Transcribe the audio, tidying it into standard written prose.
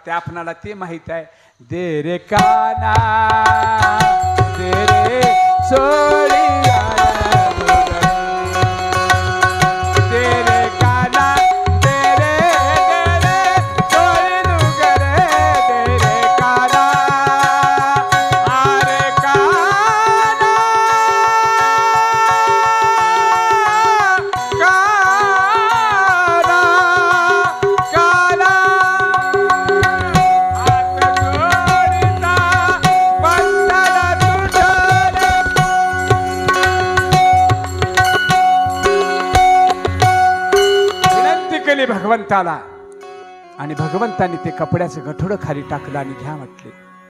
लागते आपणाला ते माहित आहे. दे रे काना दे रे सोळिया दे रे काना दे रे सोळी दुगर दे रे काना अरे काना काना काना हात जोडिता बंधन तुझं विनंती केली भगवंताला आणि भगवंताने ते कपड्याचं गठोडं खाली टाकलं आणि घ्या म्हटले.